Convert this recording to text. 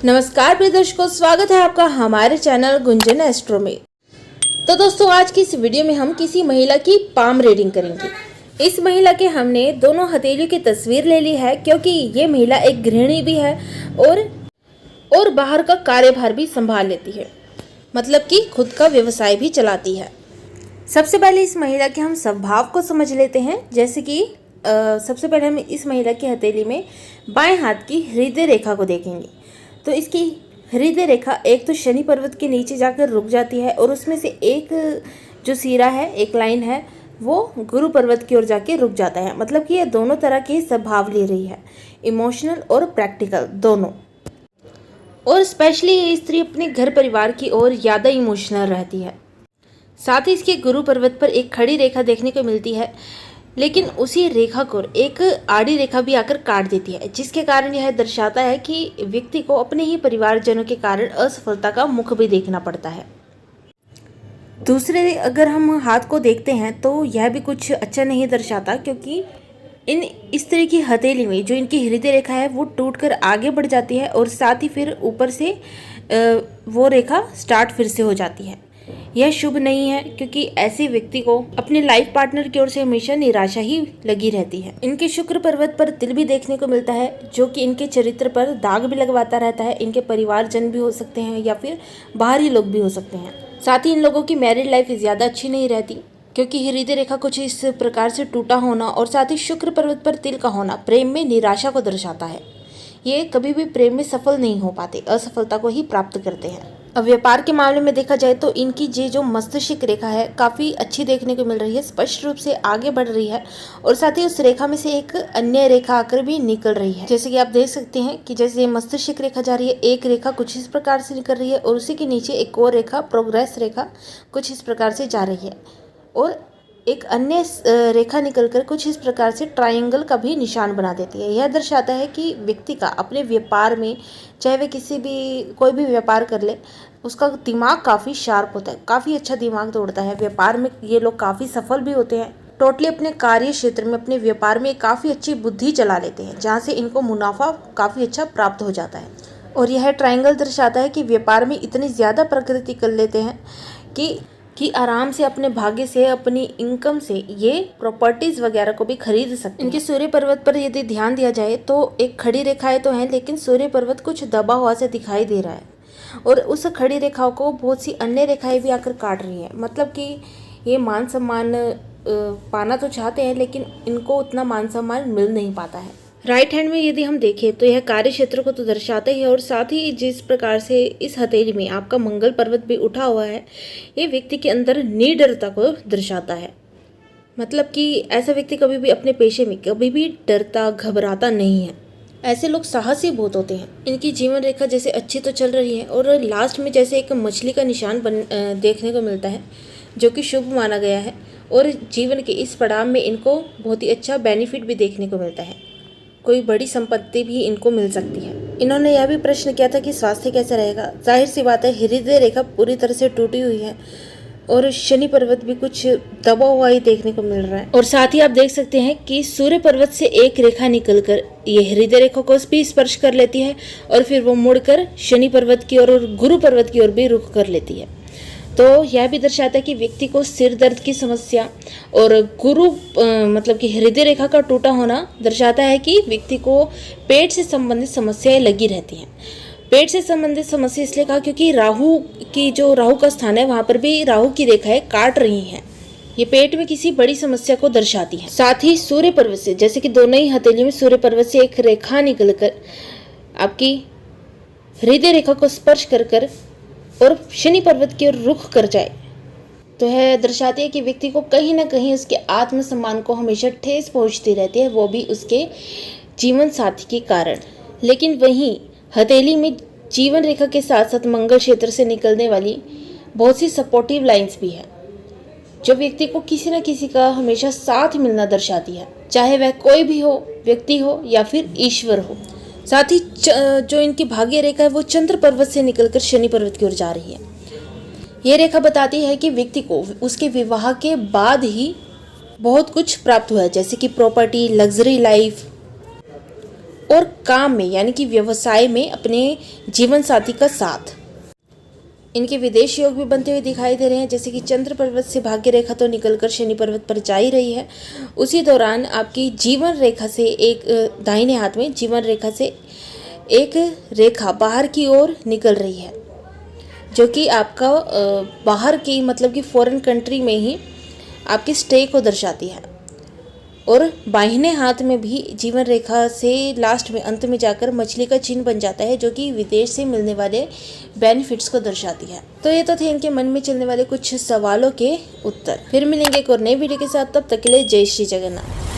नमस्कार प्रिय दर्शकों, स्वागत है आपका हमारे चैनल गुंजन एस्ट्रो में। तो दोस्तों, आज की इस वीडियो में हम किसी महिला की पाम रीडिंग करेंगे। इस महिला के हमने दोनों हथेलियों की तस्वीर ले ली है, क्योंकि ये महिला एक गृहिणी भी है और बाहर का कार्यभार भी संभाल लेती है, मतलब कि खुद का व्यवसाय भी चलाती है। सबसे पहले इस महिला के हम स्वभाव को समझ लेते हैं। जैसे कि सबसे पहले हम इस महिला की हथेली में बाएं हाथ की हृदय रेखा को देखेंगे। तो इसकी हृदय रेखा एक तो शनि पर्वत के नीचे जाकर रुक जाती है और उसमें से एक जो सिरा है, एक लाइन है, वो गुरु पर्वत की ओर जाके रुक जाता है। मतलब कि ये दोनों तरह के स्वभाव ले रही है, इमोशनल और प्रैक्टिकल दोनों। और स्पेशली ये स्त्री अपने घर परिवार की ओर ज़्यादा इमोशनल रहती है। साथ ही इसके गुरु पर्वत पर एक खड़ी रेखा देखने को मिलती है, लेकिन उसी रेखा को एक आड़ी रेखा भी आकर काट देती है, जिसके कारण यह दर्शाता है कि व्यक्ति को अपने ही परिवारजनों के कारण असफलता का मुख भी देखना पड़ता है। दूसरे अगर हम हाथ को देखते हैं तो यह भी कुछ अच्छा नहीं दर्शाता, क्योंकि इस तरह की हथेली में जो इनकी हृदय रेखा है वो टूटकर आगे बढ़ जाती है और साथ ही फिर ऊपर से वो रेखा स्टार्ट फिर से हो जाती है। यह शुभ नहीं है, क्योंकि ऐसे व्यक्ति को अपने लाइफ पार्टनर की ओर से हमेशा निराशा ही लगी रहती है। इनके शुक्र पर्वत पर तिल भी देखने को मिलता है, जो कि इनके चरित्र पर दाग भी लगवाता रहता है। इनके परिवारजन भी हो सकते हैं या फिर बाहरी लोग भी हो सकते हैं। साथ ही इन लोगों की मैरिड लाइफ ज़्यादा अच्छी नहीं रहती, क्योंकि हृदय रेखा कुछ इस प्रकार से टूटा होना और साथ ही शुक्र पर्वत पर तिल का होना प्रेम में निराशा को दर्शाता है। ये कभी भी प्रेम में सफल नहीं हो पाते, असफलता को ही प्राप्त करते हैं। अब व्यापार के मामले में देखा जाए तो इनकी ये जो मस्तिष्क रेखा है काफ़ी अच्छी देखने को मिल रही है, स्पष्ट रूप से आगे बढ़ रही है और साथ ही उस रेखा में से एक अन्य रेखा आकर भी निकल रही है। जैसे कि आप देख सकते हैं कि जैसे ये मस्तिष्क रेखा जा रही है, एक रेखा कुछ इस प्रकार से निकल रही है और उसी के नीचे एक और रेखा प्रोग्रेस रेखा कुछ इस प्रकार से जा रही है और एक अन्य रेखा निकलकर कुछ इस प्रकार से ट्रायंगल का भी निशान बना देती है। यह दर्शाता है कि व्यक्ति का अपने व्यापार में, चाहे वह कोई भी व्यापार कर ले, उसका दिमाग काफ़ी शार्प होता है, काफ़ी अच्छा दिमाग दौड़ता है। व्यापार में ये लोग काफ़ी सफल भी होते हैं। टोटली अपने कार्य क्षेत्र में, अपने व्यापार में काफ़ी अच्छी बुद्धि चला लेते हैं, जहाँ से इनको मुनाफा काफ़ी अच्छा प्राप्त हो जाता है। और यह ट्रायंगल दर्शाता है कि व्यापार में इतनी ज़्यादा प्रगति कर लेते हैं कि आराम से अपने भाग्य से, अपनी इनकम से ये प्रॉपर्टीज वगैरह को भी खरीद सकते हैं। इनके सूर्य पर्वत पर यदि ध्यान दिया जाए तो एक खड़ी रेखाएं तो हैं, लेकिन सूर्य पर्वत कुछ दबा हुआ से दिखाई दे रहा है और उस खड़ी रेखाओं को बहुत सी अन्य रेखाएं भी आकर काट रही हैं। मतलब कि ये मान सम्मान पाना तो चाहते हैं, लेकिन इनको उतना मान सम्मान मिल नहीं पाता है। राइट हैंड में यदि हम देखें तो यह कार्य क्षेत्र को तो दर्शाता ही है और साथ ही जिस प्रकार से इस हथेली में आपका मंगल पर्वत भी उठा हुआ है, ये व्यक्ति के अंदर निडरता को दर्शाता है। मतलब कि ऐसा व्यक्ति कभी भी अपने पेशे में कभी भी डरता घबराता नहीं है। ऐसे लोग साहसी बहुत होते हैं। इनकी जीवन रेखा जैसे अच्छी तो चल रही है और लास्ट में जैसे एक मछली का निशान देखने को मिलता है, जो कि शुभ माना गया है और जीवन के इस पड़ाव में इनको बहुत ही अच्छा बेनिफिट भी देखने को मिलता है। कोई बड़ी संपत्ति भी इनको मिल सकती है। इन्होंने यह भी प्रश्न किया था कि स्वास्थ्य कैसा रहेगा। जाहिर सी बात है, हृदय रेखा पूरी तरह से टूटी हुई है और शनि पर्वत भी कुछ दबा हुआ ही देखने को मिल रहा है। और साथ ही आप देख सकते हैं कि सूर्य पर्वत से एक रेखा निकलकर ये हृदय रेखा को भी स्पर्श कर लेती है और फिर वो मुड़कर शनि पर्वत की ओर और गुरु पर्वत की ओर भी रुख कर लेती है। तो यह भी दर्शाता है कि व्यक्ति को सिर दर्द की समस्या और मतलब कि हृदय रेखा का टूटा होना दर्शाता है कि व्यक्ति को पेट से संबंधित समस्याएं लगी रहती हैं। पेट से संबंधित समस्या इसलिए कहा क्योंकि राहु का स्थान है, वहाँ पर भी राहु की रेखाएं काट रही हैं। ये पेट में किसी बड़ी समस्या को दर्शाती है। साथ ही सूर्य पर्वत से, जैसे कि दोनों ही हथेली में सूर्य पर्वत से एक रेखा निकलकर आपकी हृदय रेखा को स्पर्श कर और शनि पर्वत की ओर रुख कर जाए, तो यह दर्शाती है कि व्यक्ति को कहीं ना कहीं उसके आत्मसम्मान को हमेशा ठेस पहुंचती रहती है, वो भी उसके जीवन साथी के कारण। लेकिन वहीं हथेली में जीवन रेखा के साथ साथ मंगल क्षेत्र से निकलने वाली बहुत सी सपोर्टिव लाइंस भी है, जो व्यक्ति को किसी न किसी का हमेशा साथ मिलना दर्शाती है, चाहे वह कोई भी हो, व्यक्ति हो या फिर ईश्वर हो। साथ ही जो इनकी भाग्य रेखा है वो चंद्र पर्वत से निकलकर शनि पर्वत की ओर जा रही है। ये रेखा बताती है कि व्यक्ति को उसके विवाह के बाद ही बहुत कुछ प्राप्त हुआ है, जैसे कि प्रॉपर्टी, लग्जरी लाइफ, और काम में यानी कि व्यवसाय में अपने जीवन साथी का साथ। इनके विदेश योग भी बनते हुए दिखाई दे रहे हैं, जैसे कि चंद्र पर्वत से भाग्य रेखा तो निकलकर शनि पर्वत पर जा ही रही है। उसी दौरान आपकी जीवन रेखा से एक दाहिने हाथ में जीवन रेखा से एक रेखा बाहर की ओर निकल रही है, जो कि आपका बाहर की मतलब कि फॉरेन कंट्री में ही आपकी स्टे को दर्शाती है। और बाहिने हाथ में भी जीवन रेखा से लास्ट में अंत में जाकर मछली का चिन्ह बन जाता है, जो कि विदेश से मिलने वाले बेनिफिट्स को दर्शाती है। तो ये तो थे इनके मन में चलने वाले कुछ सवालों के उत्तर। फिर मिलेंगे एक और नई वीडियो के साथ, तब तक के लिए जय श्री जगन्नाथ।